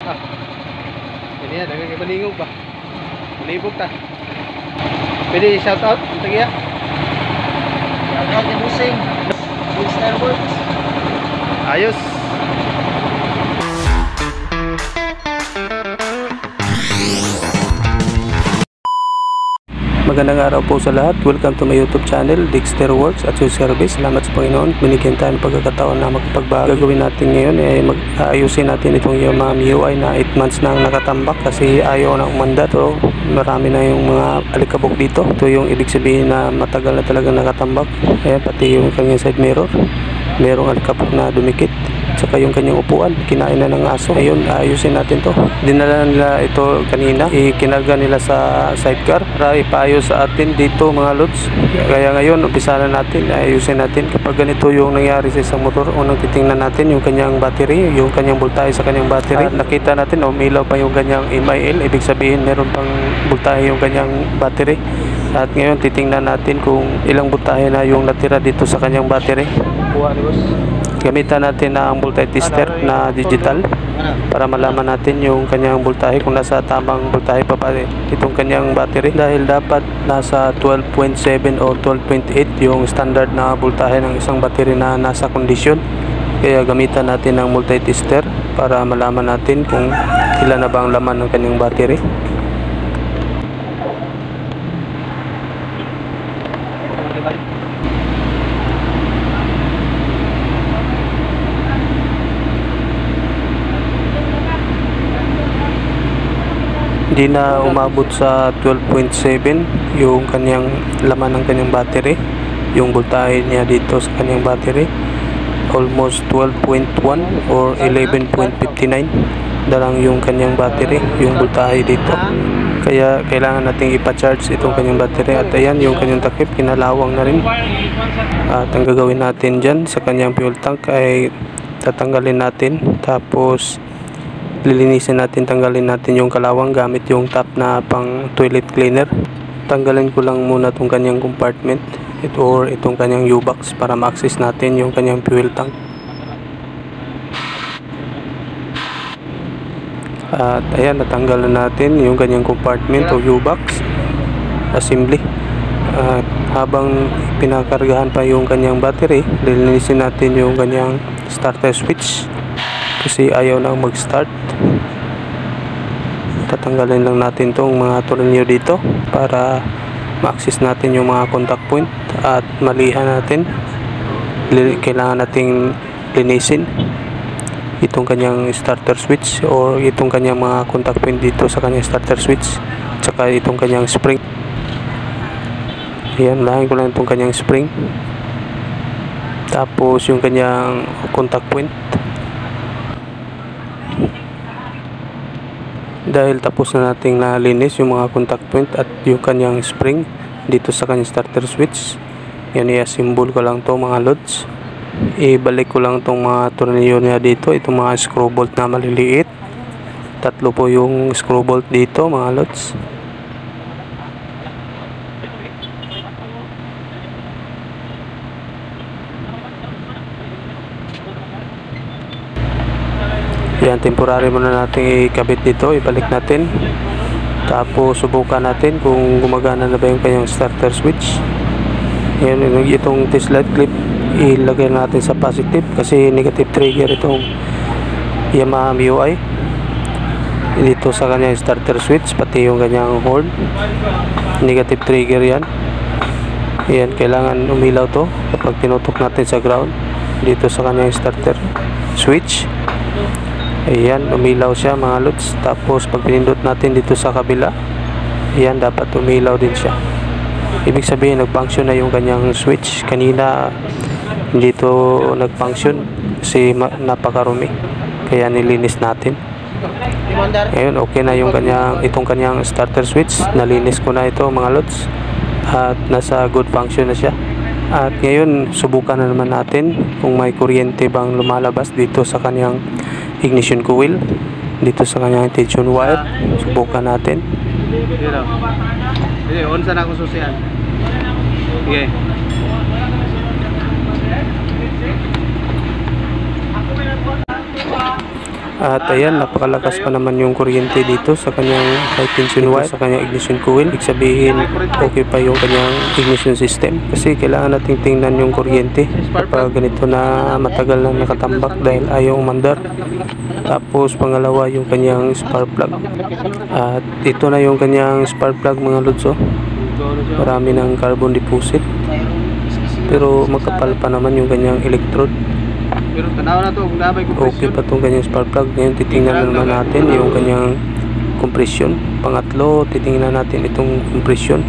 Ah, ganyan, nagkakibalingog ba? Malibog ta. Pwede shout out? Ito kaya? Shout out yung busing. Digstar Works. Ayos. Magandang araw po sa lahat. Welcome to my YouTube channel, Digstar Works at your service. Salamat sa Panginoon. Binigyan tayo ng pagkakataon na magpagbago. Gagawin natin ngayon ay ayusin natin itong yung mga MIUI na 8 months na nakatambak kasi ayaw na umanda. So marami na yung mga alikabok dito. Ito yung ibig sabihin na matagal na talaga nakatambak. Ayan, pati yung kanyang side mirror. Merong alikabok na dumikit. Saka yung kanyang upuan, kinain na ng aso. Ayun, ayusin natin to. Dinala nila ito kanina, ikinarga nila sa sidecar para ipaayos sa atin dito mga lods. Kaya ngayon, umpisa na natin, ayusin natin. Kapag ganito yung nangyari sa isang motor, unang titingnan natin yung kanyang battery, yung kanyang voltahe sa kanyang battery. At nakita natin, umilaw pa yung kanyang MIL, ibig sabihin meron pang voltahe yung kanyang battery. At ngayon, titingnan natin kung ilang voltahe na yung natira dito sa kanyang battery. Gamitan natin na ang voltage tester na digital para malaman natin yung kanyang voltahe kung nasa tamang voltahe pa ba itong kanyang battery, dahil dapat nasa 12.7 o 12.8 yung standard na voltahe ng isang battery na nasa kondisyon. Kaya gamitan natin ang voltage tester para malaman natin kung ilan na ba ang laman ng kanyang battery. Hindi na umabot sa 12.7 yung kanyang laman ng kanyang battery, yung voltahe niya dito sa kanyang battery. Almost 12.1 or 11.59 na lang yung kanyang battery, yung voltahe dito. Kaya kailangan nating ipa-charge itong kanyang battery. At ayan, yung kanyang takip kinalawang na rin. At ang gagawin natin dyan sa kanyang fuel tank ay tatanggalin natin, tapos lilinisin natin, tanggalin natin yung kalawang gamit yung top na pang toilet cleaner. Tanggalin ko lang muna itong kanyang compartment or itong kanyang U-box para ma-access natin yung kanyang fuel tank. At ayan, natanggal na natin yung kanyang compartment o U-box assembly. At habang pinakargahan pa yung kanyang battery, lilinisin natin yung kanyang starter switch kasi ayaw na mag-start. Tatanggalin lang natin tong mga tornilyo dito para ma-access natin yung mga contact point at malihan natin. Kailangan nating linisin itong kanyang starter switch or itong kanyang mga contact point dito sa kanyang starter switch, tsaka itong kanyang spring. Ayan, lahin ko lang itong kanyang spring, tapos yung kanyang contact point. Dahil tapos na nating nalinis yung mga contact point at yung kanyang spring dito sa kanyang starter switch, yan, i-assemble ko lang to mga lods. Ibalik ko lang tong mga tornilyo niya dito, itong mga screw bolt na maliliit. Tatlo po yung screw bolt dito mga lods. Yan, temporary muna natin ikabit dito, ibalik natin. Tapos subukan natin kung gumagana na ba yung kanyang starter switch. Yan, itong test light clip ilagay natin sa positive kasi negative trigger itong Yamaha MIUI dito sa kanyang starter switch, pati yung kanyang horn negative trigger yan. Yan, kailangan umilaw to kapag tinutok natin sa ground dito sa kanyang starter switch. Ayan, umilaw siya mga lods. Tapos pag pinindot natin dito sa kabila, ayan, dapat umilaw din siya. Ibig sabihin nag-function na yung kanyang switch. Kanina hindi to nag-function kasi napakarumi, kaya nilinis natin. Ayun, okay na yung itong kanyang starter switch. Nalinis ko na ito mga lods at nasa good function na siya. At ngayon subukan na naman natin kung may kuryente bang lumalabas dito sa kanyang ignition coil, dito sa kanyang tension wire. Subukan natin. Sige, on sana akong susian. Sige. At ayan, napakalakas pa naman yung kuryente dito sa kanyang high tension wire, sa kanyang ignition coil. Ibig sabihin, okay pa yung kanyang ignition system. Kasi kailangan nating tingnan yung kuryente kapag ganito na matagal na nakatambak dahil ayaw umandar. Tapos pangalawa yung kanyang spark plug. At ito na yung kanyang spark plug mga lods. Marami ng carbon deposit. Pero magkapal pa naman yung kanyang electrode. Pero tanaw na to, kung damay Okay pa itong kanyang spark plug. Ngayon titingnan naman natin yung kanyang compression. Pangatlo, titingnan natin itong compression.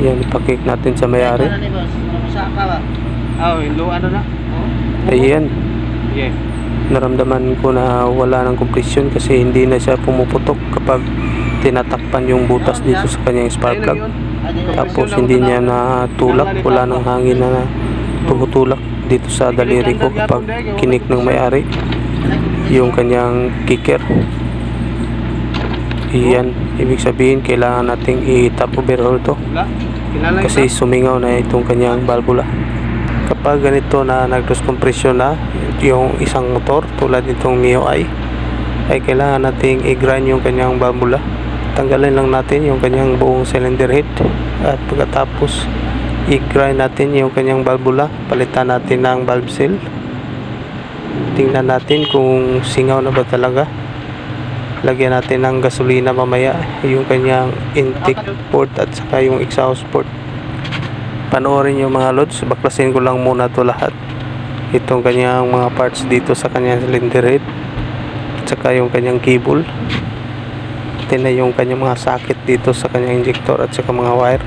Yan, ipakik natin sa may-ari. Ayan. Naramdaman ko na wala ng compression kasi hindi na siya pumuputok kapag tinatakpan yung butas dito sa kanyang spark plug. Tapos hindi niya natulak, wala ng hangin na tumutulak dito sa daliri ko kapag kinik ng may-ari yung kanyang kicker. Iyan, ibig sabihin kailangan nating i-top overhaul to kasi sumingaw na itong kanyang valvula. Kapag ganito na nag-loss compression na yung isang motor tulad nitong MIUI ay kailangan nating i-grind yung kanyang valvula. Tanggalin lang natin yung kanyang buong cylinder head at pagkatapos i-grind natin yung kanyang valvula, palitan natin ng valve seal. Tingnan natin kung singaw na ba talaga. Lagyan natin ng gasolina mamaya yung kanyang intake port at saka yung exhaust port. Panoorin yung mga loads, baklasin ko lang muna to lahat. Itong kanyang mga parts dito sa kanyang cylinder head at saka yung kanyang cable. Pati na yung kanyang mga socket dito sa kanyang injector at saka mga wire.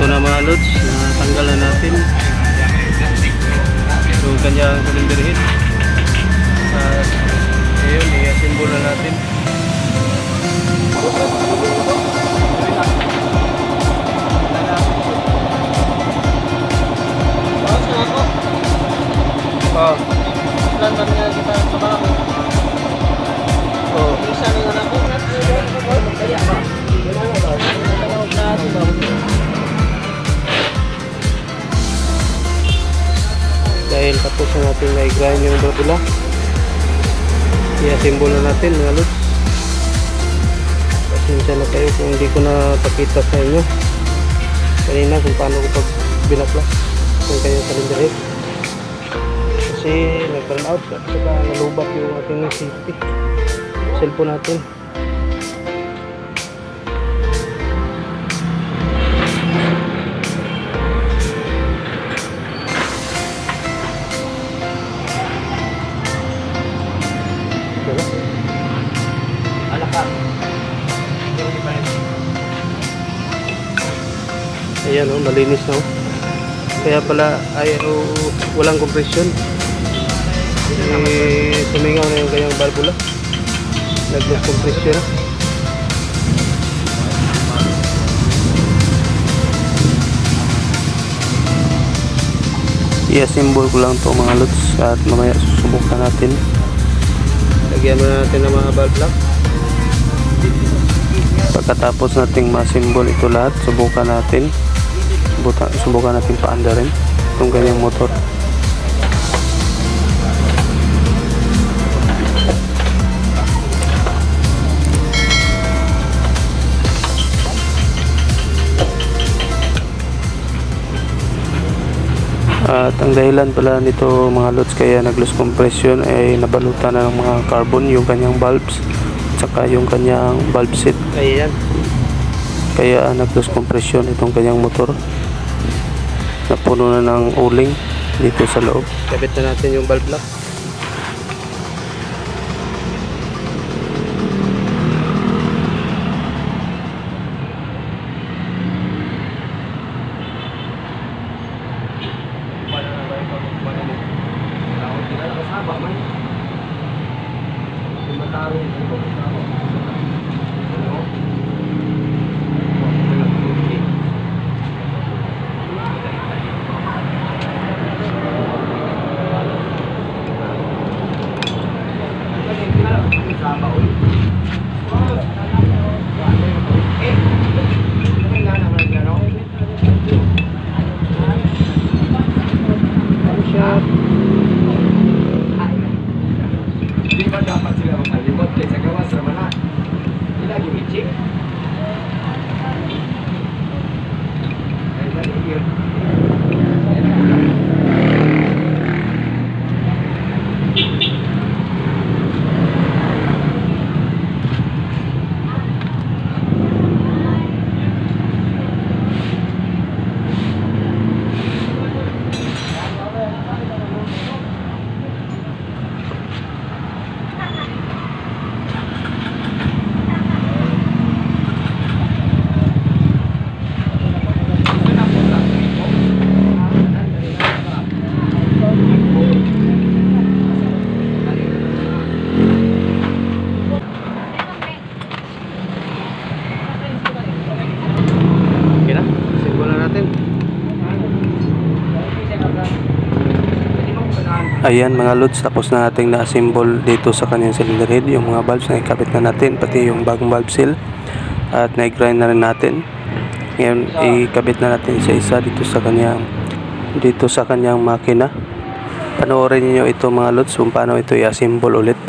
Ito na mga loads, natanggalan natin yung kanyang cylinder head at ayun, i-assemble na natin. Dahil tapos na natin na i-grind yung valvula, i-assemble na natin mga lods. Pasensya na kayo kung hindi ko napakita sa inyo kanina kung paano ko pag binaklas kung kayo cylinder head kasi nag-burn out at saka nalubat yung ating safety cellphone natin. Ayan o, malinis na o. Kaya pala ay walang compression. Sumingaw na yung kanyang valvula. Nag-loss compression. I-assemble ko lang to mga lods at mamaya susubukan natin. Lagyan mo natin ng mga valve lock. Pagkatapos nating masimbol ito lahat, subukan natin paandarin itong ganyang motor. At ang dahilan pala nito mga lods kaya nag-loose compression ay nabalutan na ng mga carbon yung kanyang valves at saka yung kanyang valve set. Ayan. Kaya nag-loose compression itong kanyang motor. Napuno na ng uling dito sa loob. Kabit na natin yung valve lock. Di ba dapat sila makalimot kaysa gawas sa mana? Hindi lagi mitching. Ay, dali yun. Okay na. Simbolan natin. Ayan mga lods, tapos na nating na-assemble dito sa kanyang cylinder head yung mga valves na ikabit na natin, pati yung bagong valve seal, at na-grind na rin natin. Ngayon ikabit na natin isa-isa dito sa kanyang makina. Panoorin niyo ito mga lods kung paano ito i-assemble ulit.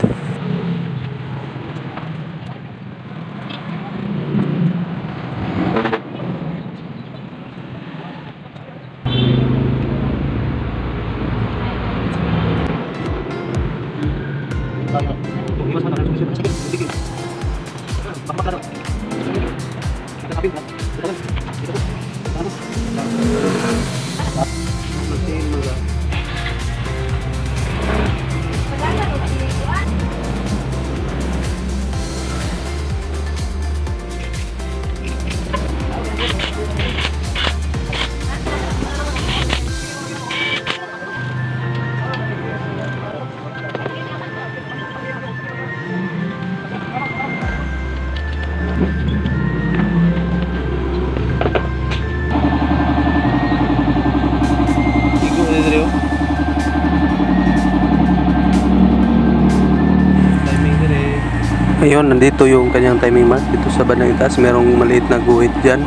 Ayun, nandito yung kanyang timing mark dito sa bandang itaas. Merong maliit na guhit dyan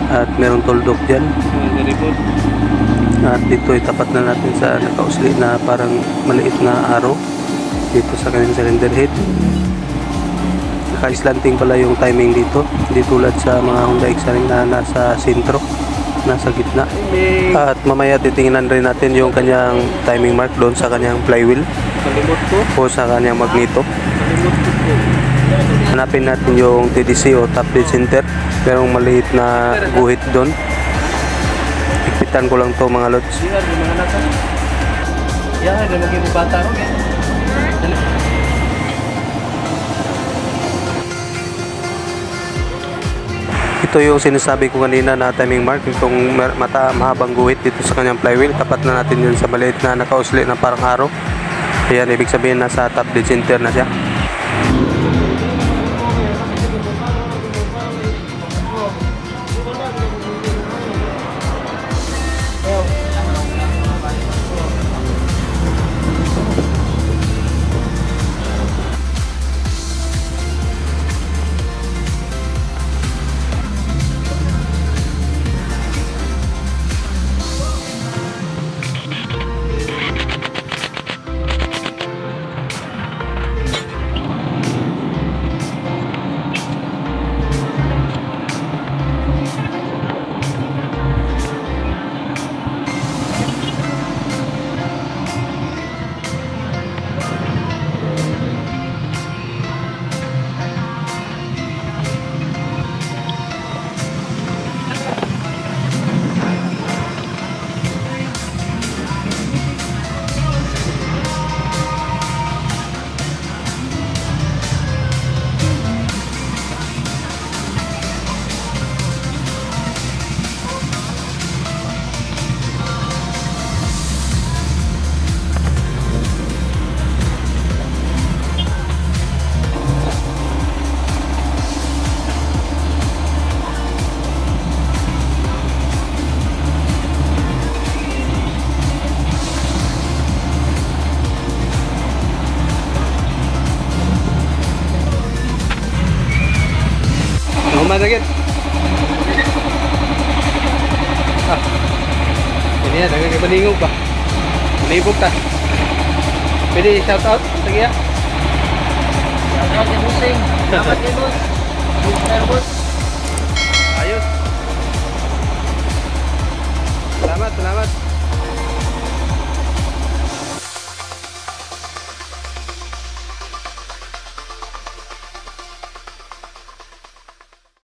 at merong tuldok dyan. At dito itapat na natin sa nakausli na parang maliit na arrow dito sa kanyang cylinder head. Naka-slanting pala yung timing dito, hindi tulad sa mga Honda X-Ring na nasa sentro, nasa gitna. At mamaya titingnan rin natin yung kanyang timing mark doon sa kanyang flywheel o sa kanyang magneto. Hanapin natin yung TDC o top dead center. Merong maliit na guhit doon. Ipitan ko lang to mga lods. Ito yung sinasabi ko kanina na timing mark, itong mahabang guhit dito sa kanyang flywheel. Tapat na natin yun sa maliit na nakausli na parang arrow. Ayan, ibig sabihin nasa top dead center na siya. Salamat agad. Ah. Ini ya, dagang balingog pa. Libog ta. Pwede shout out lagi ya. Salamat kay Busing. Salamat kay Boss. Boss. Ayos. Salamat, salamat.